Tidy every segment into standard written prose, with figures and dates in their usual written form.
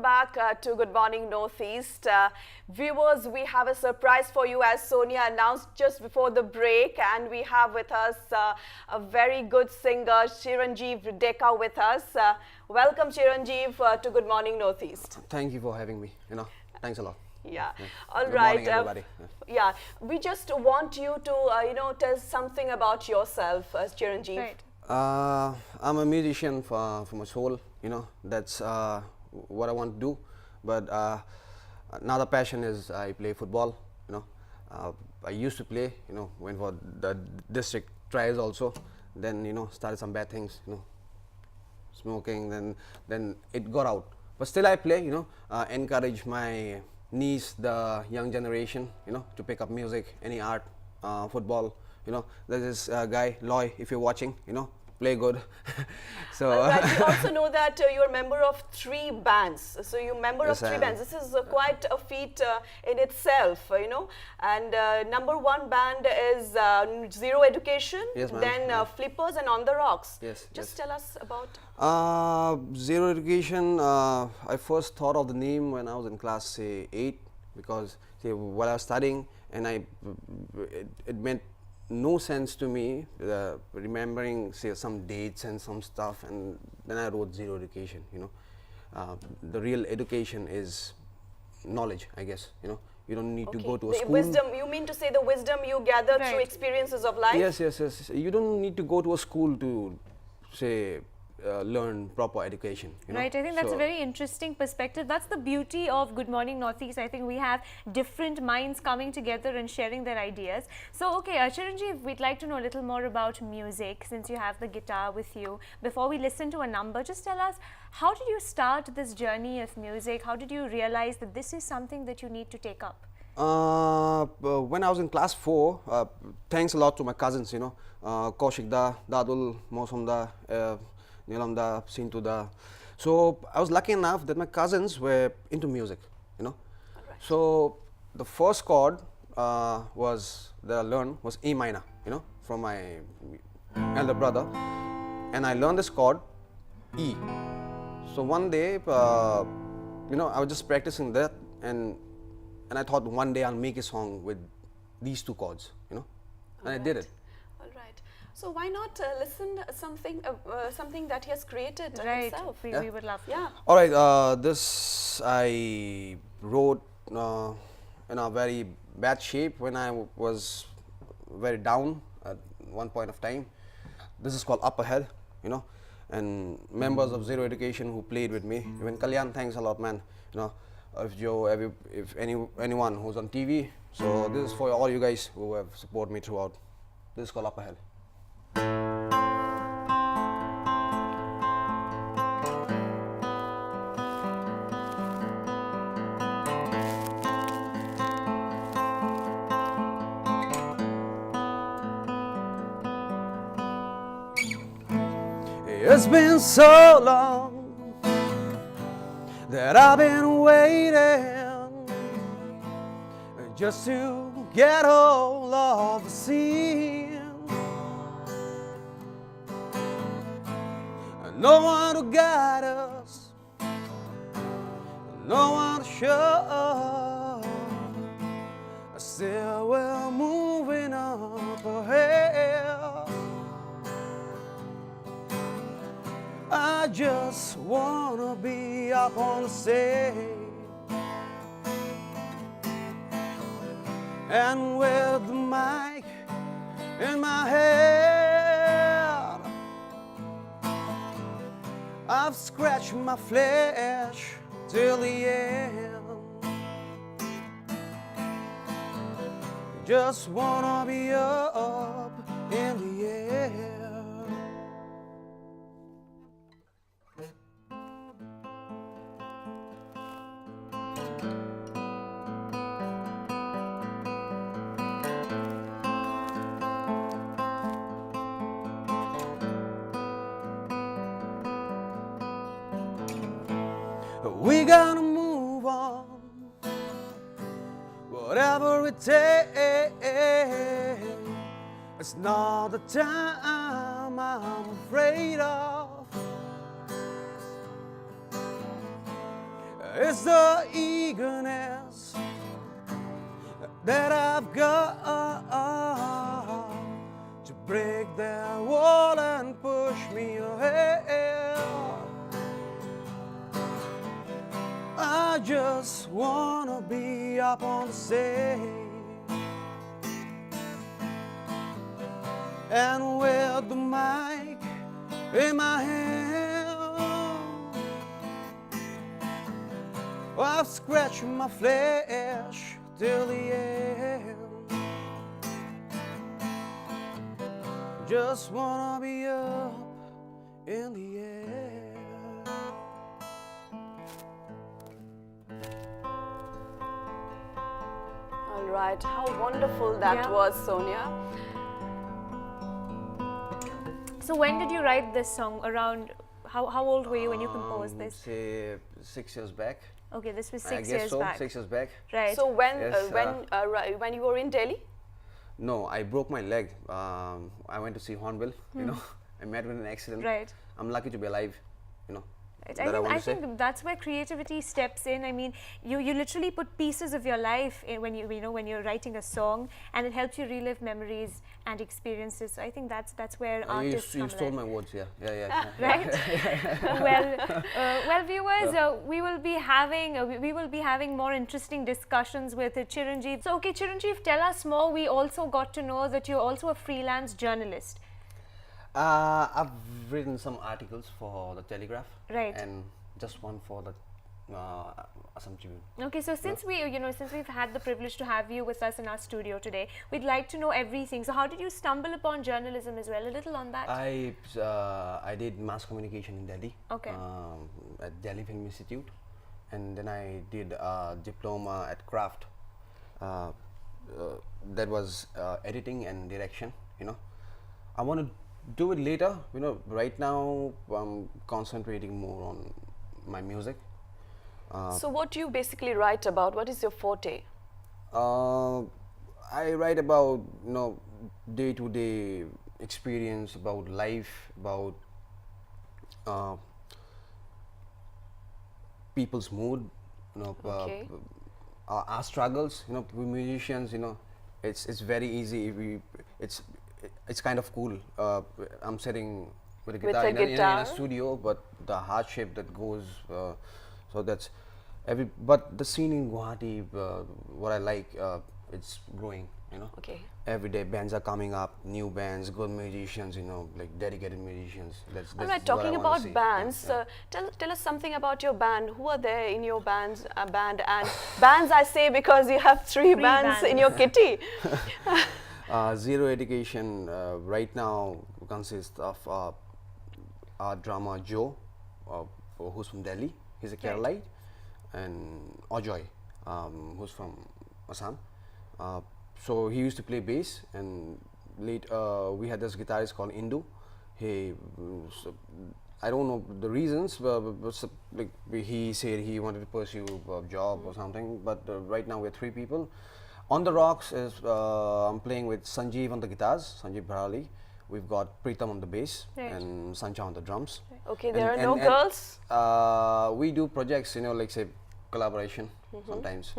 back to Good Morning Northeast. Viewers, we have a surprise for you as Sonia announced just before the break, and we have with us a very good singer, Chiranjeev Deka with us. Welcome Chiranjeev to Good Morning Northeast. Thank you for having me, thanks a lot. Yeah. All right. Good morning, everybody. Yeah, we just want you to, tell something about yourself, Chiranjeev. Right. I'm a musician for my soul, that's what I want to do. But another passion is I play football, I used to play, went for the district trials also. Then, started some bad things, smoking, then it got out. But still I play, encourage my niece, the young generation, to pick up music, any art, football. There's this guy, Loy, if you're watching, play good. So right. We also know that you're a member of 3 bands. So you're a member of 3 bands. This is quite a feat in itself, And number 1 band is Zero Education, yes, then Flippers and On the Rocks. Yes. Just tell us about. Zero Education, I first thought of the name when I was in class, say, 8, because while I was studying, and it meant no sense to me remembering, say, some dates and some stuff, and then I wrote Zero Education. The real education is knowledge, I guess. You don't need to go to a school. Wisdom, you mean to say the wisdom you gather through experiences of life? Yes. You don't need to go to a school to, say, learn proper education. Right, I think that's a very interesting perspective. That's the beauty of Good Morning Northeast. I think we have different minds coming together and sharing their ideas. So, okay, Chiranjeev, we'd like to know a little more about music, since you have the guitar with you. Before we listen to a number, just tell us, how did you start this journey of music? How did you realize that this is something that you need to take up? When I was in class 4, thanks a lot to my cousins, Kaushik da, Dadul, Mosam da, Nilam da, Sintu da. So I was lucky enough that my cousins were into music, Right. So the first chord that I learned was A minor, from my elder brother, and I learned this chord, E. So one day, I was just practicing that, and I thought one day I'll make a song with these 2 chords, and I did it. All right. So why not listen something that he has created himself? We would love to. Yeah. All right. This I wrote in a very bad shape when I was very down at one point of time. This is called Up Ahead, and members of Zero Education who played with me. Even Kalyan, thanks a lot, man. If Joe, if anyone who's on TV. So this is for all you guys who have supported me throughout. This is called Up Ahead. It's been so long that I've been waiting just to get hold of the scene. No one to guide us, no one to show. Still we're moving up ahead. I just wanna be up on the stage, and with the mic in my head, I've scratched my flesh till the end. Just wanna be up in the air. We gotta move on, whatever it takes. It's not the time I'm afraid of. It's the eagerness that I've got to break their wall and push me ahead. I just wanna be up on the stage and with the mic in my hand. I've scratched my flesh till the end. Just wanna be up in the air. All right, how wonderful that Yeah. was, Sonia. So when did you write this song? Around how old were you when you composed this? Say 6 years back. Okay, this was I 6 guess years so, back. 6 years back. Right. So when Yes, when you were in Delhi? No, I broke my leg. I went to see Hornbill, you know. I met with an accident. Right. I'm lucky to be alive, you know. Right. That want I to say. think that's where creativity steps in. I mean, you literally put pieces of your life in when when you're writing a song, and it helps you relive memories and experiences. So I think that's where artists You come stole alive. my words, yeah. Yeah. Right. well, viewers, we will be having more interesting discussions with Chiranjeev. So, okay, Chiranjeev, tell us more. We also got to know that you're also a freelance journalist. I've written some articles for the Telegraph. Right. And just one for the Assam Tribune. Okay, so since since we've had the privilege to have you with us in our studio today, we'd like to know everything. So, how did you stumble upon journalism as well? A little on that. I did mass communication in Delhi. Okay. At Delhi Film Institute, and then I did a diploma at Craft. That was editing and direction. You know, I want to do it later. You know, right now I'm concentrating more on my music. So what do you basically write about? What is your forte? I write about day-to-day experience, about life, about people's mood, Okay. Our struggles. We musicians, it's very easy. It's kind of cool. I'm sitting with a With guitar, a in a guitar. studio, but the hardship that goes. So that's but the scene in Guwahati, what I like, it's growing. Okay. Every day bands are coming up, new bands, good musicians, like dedicated musicians. That's All right, what I talking wanna about see. bands, Yeah. tell us something about your band. Who are there in your band? And bands I say because you have three bands in bands. your kitty. Zero Education right now consists of our drummer Joe, who's from Delhi. He's a Keralite, and Ojoy, who's from Assam. So he used to play bass, and we had this guitarist called Indu. I don't know the reasons, but he said he wanted to pursue a job or something. But right now we're three people. On the rocks is I'm playing with Sanjeev on the guitars, Sanjeev Bharali. We've got Pritam on the bass, Right. and Sancha on the drums. Okay, there are And- no and- girls. we do projects, like say collaboration sometimes.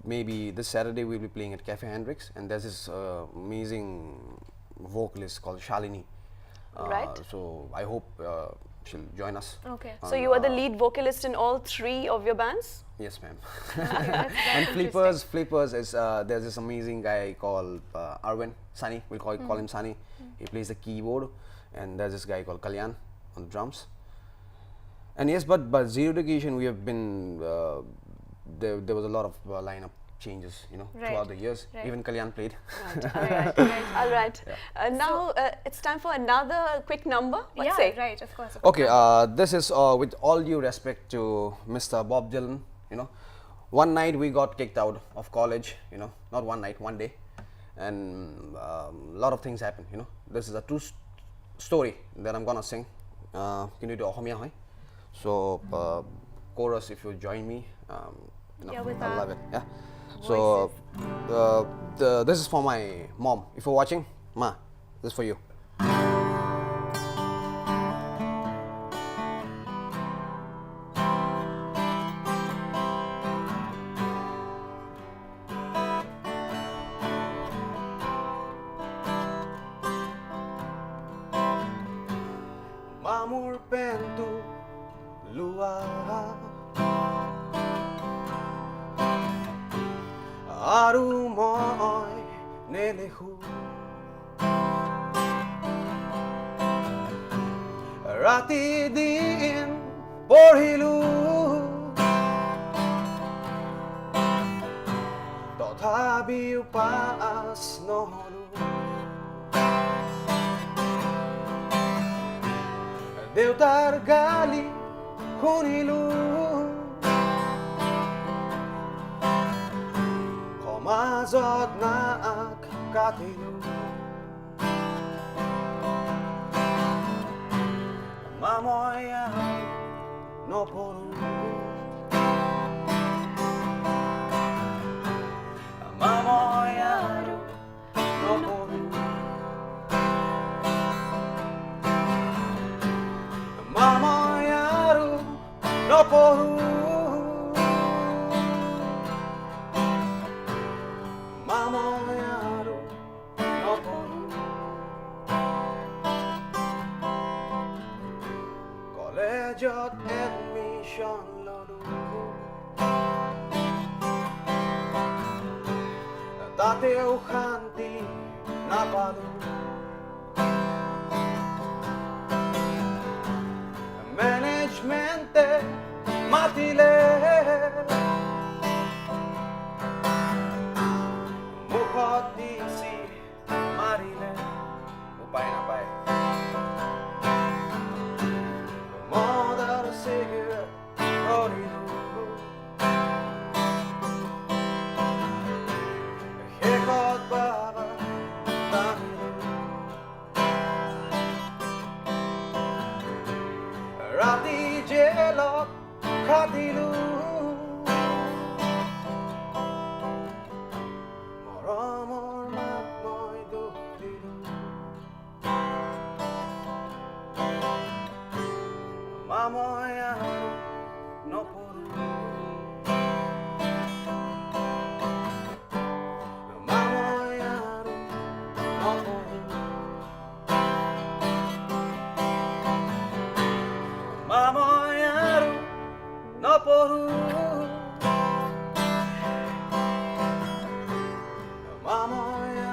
Maybe this Saturday we'll be playing at Cafe Hendrix, and there's this amazing vocalist called Shalini. Right. So I hope she'll join us. Okay. So you are the lead vocalist in all three of your bands? Yes, ma'am. That's And interesting. Flippers is there's this amazing guy called Arvind Sunny. We'll call him Sunny. He plays the keyboard, and there's this guy called Kalyan on the drums. And yes, but Zero Education, we have been there was a lot of lineup changes, Right. throughout the years. Right. Even Kalyan played. All right. Now it's time for another quick number. What Yeah, say? right, of course. Okay, this is with all due respect to Mr. Bob Dylan. One night we got kicked out of college. Not one night, one day, and a lot of things happened. This is a true story that I'm gonna sing. Can you do Ohomia Hoi? So chorus, if you join me, Yeah, with I our love it. Yeah. So this is for my mom. If you're watching, Ma, this is for you. Amur pentu lua Aru moi nelehu Rati din porhilu Tothabi upas noholu Deutar gali hunilu Komazot na ak katilu Mamoya no poru Mamoya no poru Mamoya no poru Mamoya no poru Collegiot admission lodu Tateu khanti napadu Management matile Mukhot disi marile Upay na pay Modar sige oridu Hekot baba tamilu Rati jelok khatilu Moromor matmoy duktilu Mamoya no poru Mamoya no poru Mamoya no poru Mamoya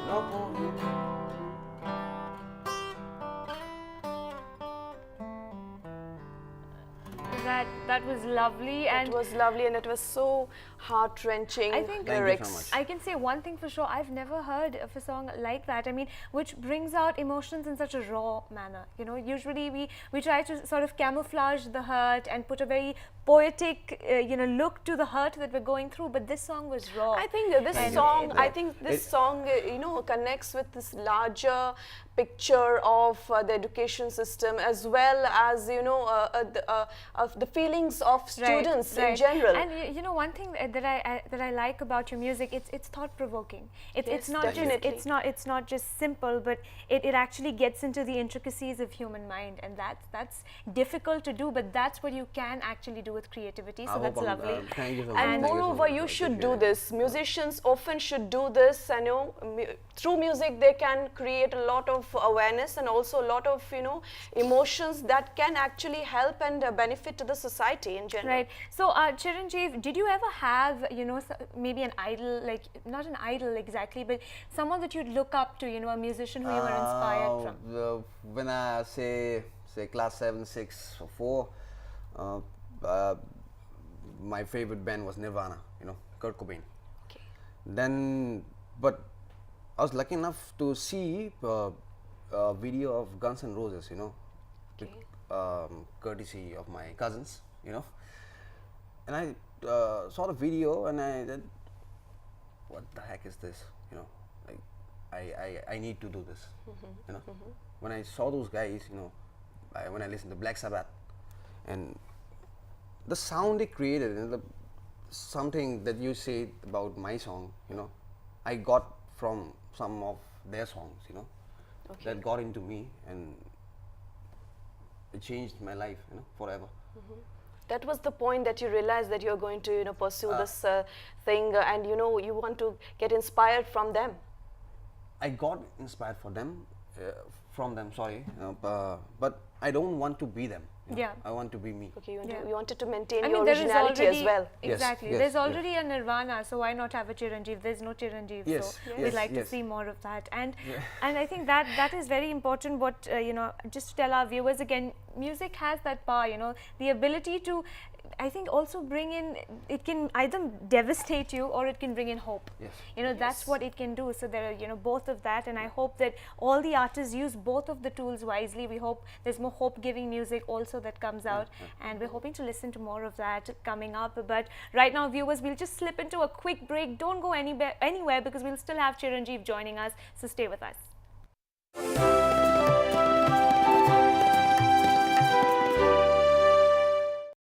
no poru That was lovely, and It was lovely and it was so heart-wrenching I think- Thank you so lyrics. much. I can say one thing for sure, I've never heard of a song like that. I mean, which brings out emotions in such a raw manner. You know, usually we try to sort of camouflage the hurt and put a very poetic, look to the hurt that we're going through. But this song was raw. I think this Thank you. song, I Yeah. think this It- song, connects with this larger picture of the education system, as well as of the feelings of students in general. And you know, one thing that I like about your music, it's thought provoking. It's Yes, not definitely. just it's not just simple, but it actually gets into the intricacies of human mind, and that's difficult to do, but that's what you can actually do with creativity. So I that's hope I'm- lovely. thank you so much. And Thank you so moreover, much. you I should appreciate do it. this. Musicians often should do this. Through music, they can create a lot of awareness and also a lot of emotions that can actually help and benefit to the society in general. Right. So, Chiranjeev, did you ever have, maybe an idol, like not an idol exactly, but someone that you'd look up to, a musician who you were inspired from? When I say class 7, 6 or 4, my favorite band was Nirvana, Kurt Cobain. Okay. Then, but I was lucky enough to see a video of Guns N' Roses, with, courtesy of my cousins, and I saw the video and I said, what the heck is this, like I need to do this, When I saw those guys, when I listened to Black Sabbath, and the sound they created, and something that you said about my song, I got from some of their songs, Okay. that got into me, and it changed my life, forever. That was the point that you realized that you're going to pursue this thing, and you want to get inspired from them. I got inspired for them, from them. Sorry, but I don't want to be them. You know. Yeah. I want to be me. Okay, Yeah. you wanted to maintain I your mean, there is originality already as well. Yes, exactly. yes, There's yeah. already a Nirvana, so why not have a Chiranjeev? There's no Chiranjeev, Yes, so yes, we'd like yes. to see more of that. And I think that is very important. What you know, just to tell our viewers again, music has that power. You know, the ability to, I think, also bring in. It can either devastate you or it can bring in hope. Yes. You know, that's what it can do. So there are both of that, and I hope that all the artists use both of the tools wisely. We hope there's more hope-giving music also that comes out, and we're hoping to listen to more of that coming up. But right now, viewers, we'll just slip into a quick break. Don't go anywhere because we'll still have Chiranjeev joining us, so stay with us.